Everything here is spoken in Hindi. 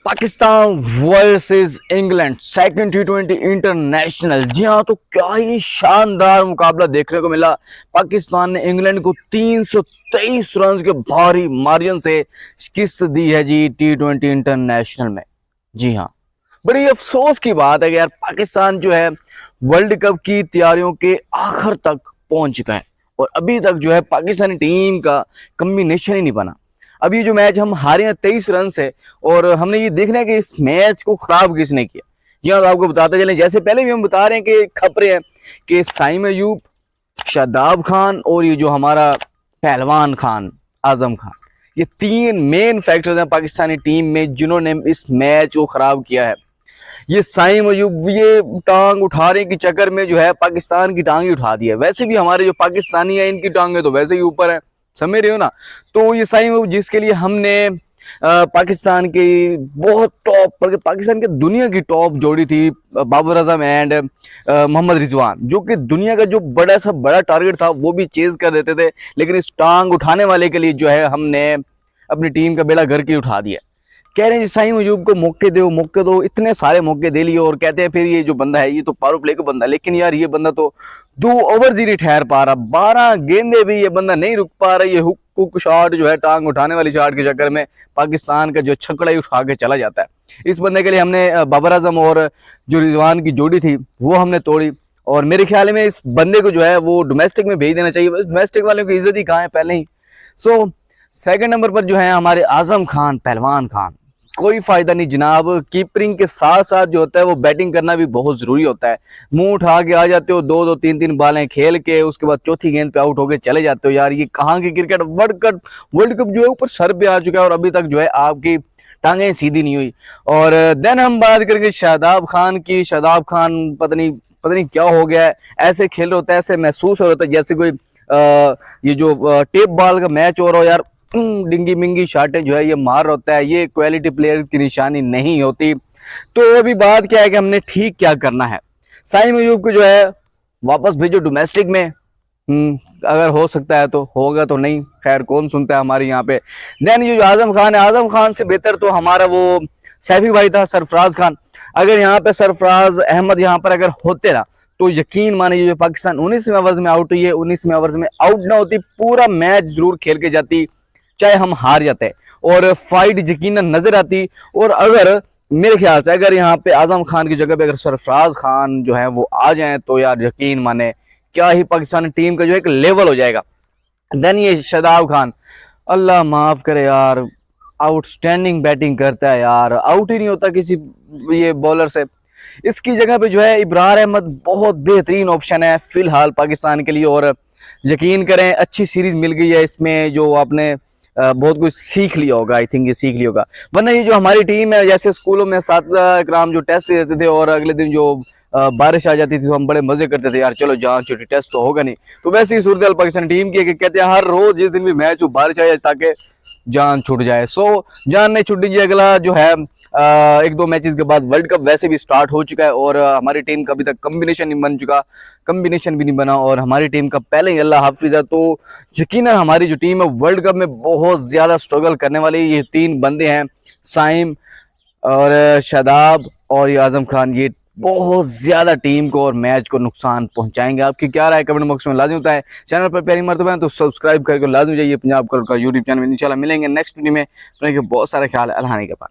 Pakistan versus England second T20 international. जी हाँ, तो क्या ही शानदार मुकाबला देखने को मिला। पाकिस्तान ने इंग्लैंड को 323 रन के भारी मार्जिन से शिकस्त दी है जी T20 इंटरनेशनल में। जी हाँ, बड़ी अफसोस की बात है कि यार पाकिस्तान जो है वर्ल्ड कप की तैयारियों के आखिर तक पहुंच चुका है और अभी तक जो है पाकिस्तानी टीम का कम्बिनेशन ही नहीं बना। अभी ये जो मैच हम हारे हैं 23 रन से, और हमने ये देखना है कि इस मैच को खराब किसने किया। जी हाँ, तो आपको बताते चलें, जैसे पहले भी हम बता रहे हैं कि खबरें हैं कि साइम अयूब, शादाब खान और ये जो हमारा पहलवान खान आजम खान, ये तीन मेन फैक्टर्स हैं पाकिस्तानी टीम में जिन्होंने इस मैच को खराब किया है। ये साइम अयूब ये टांग उठाने के चक्कर में जो है पाकिस्तान की टांग ही उठा दी है। वैसे भी हमारे जो पाकिस्तानी है इनकी टांगे तो वैसे ही ऊपर है, समझ रहे हो ना। तो ये साइम अयूब जिसके लिए हमने पाकिस्तान की बहुत टॉप, बल्कि पाकिस्तान के दुनिया की टॉप जोड़ी थी बाबर आजम एंड मोहम्मद रिजवान, जो कि दुनिया का जो बड़ा सा बड़ा टारगेट था वो भी चेज कर देते थे, लेकिन इस टांग उठाने वाले के लिए जो है हमने अपनी टीम का बेड़ा घर के उठा दिया। कह रहे हैं साइम अयूब को मौके दो, इतने सारे मौके दे लिए और कहते हैं फिर ये जो बंदा है ये तो पावर प्ले का बंदा है, लेकिन यार ये बंदा तो 2 ओवर ही नहीं ठहर पा रहा, 12 गेंदे भी ये बंदा नहीं रुक पा रहा। ये हुक कुक शॉट जो है टांग उठाने वाली शॉट के चक्कर में पाकिस्तान का जो छकड़ा ही उठा के चला जाता है। इस बंदे के लिए हमने बाबर आजम और जो रिजवान की जोड़ी थी वो हमने तोड़ी, और मेरे ख्याल में इस बंदे को जो है वो डोमेस्टिक में भेज देना चाहिए। डोमेस्टिक वालों की इज्जत ही कहाँ है पहले ही। सो सेकंड नंबर पर जो है हमारे आजम खान, पहलवान खान, कोई फायदा नहीं जनाब। कीपरिंग के साथ साथ जो होता है वो बैटिंग करना भी बहुत जरूरी होता है। मुंह उठा के आ जाते हो, 2-2 3-3 बालें खेल के उसके बाद चौथी गेंद पे आउट होके चले जाते हो। यार ये कहाँ की क्रिकेट। वर्ल्ड कप जो है ऊपर सर पे आ चुका है और अभी तक जो है आपकी टांगें सीधी नहीं हुई। और देन हम बात करेंगे शादाब खान की। शादाब खान पता नहीं क्या हो गया है, ऐसे खेल रहा होता है, ऐसे महसूस हो रहा है जैसे कोई ये जो टेप बॉल का मैच हो रहा हो। यार डिंगी मिंगी शाटें जो है ये मार होता है, ये क्वालिटी प्लेयर्स की निशानी नहीं होती। तो अभी बात क्या है कि हमने ठीक क्या करना है। साइम अयूब को जो है वापस भेजो डोमेस्टिक में, अगर हो सकता है तो होगा, तो नहीं खैर कौन सुनता है हमारे यहाँ पे। देन ये जो आजम खान है, आजम खान से बेहतर तो हमारा वो सैफी भाई था, सरफराज खान। अगर यहाँ पे सरफराज अहमद यहाँ पर अगर होते ना तो यकीन मानिए जो पाकिस्तान 19वें ओवर में आउट हुई है, 19वें ओवर में आउट ना होती, पूरा मैच जरूर खेल के जाती, चाहे हम हार जाते और फाइट यकीनन नजर आती। और अगर मेरे ख्याल से अगर यहाँ पे आजम खान की जगह पे अगर सरफराज खान जो है वो आ जाएं तो यार यकीन माने क्या ही पाकिस्तानी टीम का जो एक लेवल हो जाएगा। देन ये शादाब खान, अल्लाह माफ करे यार, आउटस्टैंडिंग बैटिंग करता है यार, आउट ही नहीं होता किसी ये बॉलर से। इसकी जगह पे जो है इब्रार अहमद बहुत बेहतरीन ऑप्शन है फिलहाल पाकिस्तान के लिए। और यकीन करें अच्छी सीरीज मिल गई है इसमें, जो आपने बहुत कुछ सीख लिया होगा, आई थिंक ये सीख लिया होगा। वरना ये जो हमारी टीम है, जैसे स्कूलों में सातवां इकराम जो टेस्ट देते थे और अगले दिन जो बारिश आ जाती थी तो हम बड़े मजे करते थे, यार चलो जान छुट्टी टेस्ट तो होगा नहीं। तो वैसे ही सूरत पाकिस्तान टीम की है कि कहते हैं हर रोज जिस दिन भी मैच हो बारिश आ जाए ताकि जान छूट जाए। सो जान नहीं छूट, अगला जो है 1-2 मैचेस के बाद वर्ल्ड कप वैसे भी स्टार्ट हो चुका है और हमारी टीम का अभी तक कम्बिनेशन नहीं बन चुका, कम्बिनेशन भी नहीं बना और हमारी टीम का पहले ही अल्लाह हाफिज है। तो यकीनन हमारी जो टीम है वर्ल्ड कप में बहुत ज्यादा स्ट्रगल करने वाली ये 3 बंदे हैं, साइम और शादाब और ये आजम खान, ये बहुत ज्यादा टीम को और मैच को नुकसान पहुंचाएंगे। आपकी क्या राय कमेंट बॉक्स में लाजमी बताएं। चैनल पर पहली मरतबा है तो सब्सक्राइब करके लाजमी जाइए पंजाब कलर का यूट्यूब चैनल में। इंशाल्लाह मिलेंगे नेक्स्ट वीडियो में। बहुत सारा ख्याल है, अल्लाह ने के पास।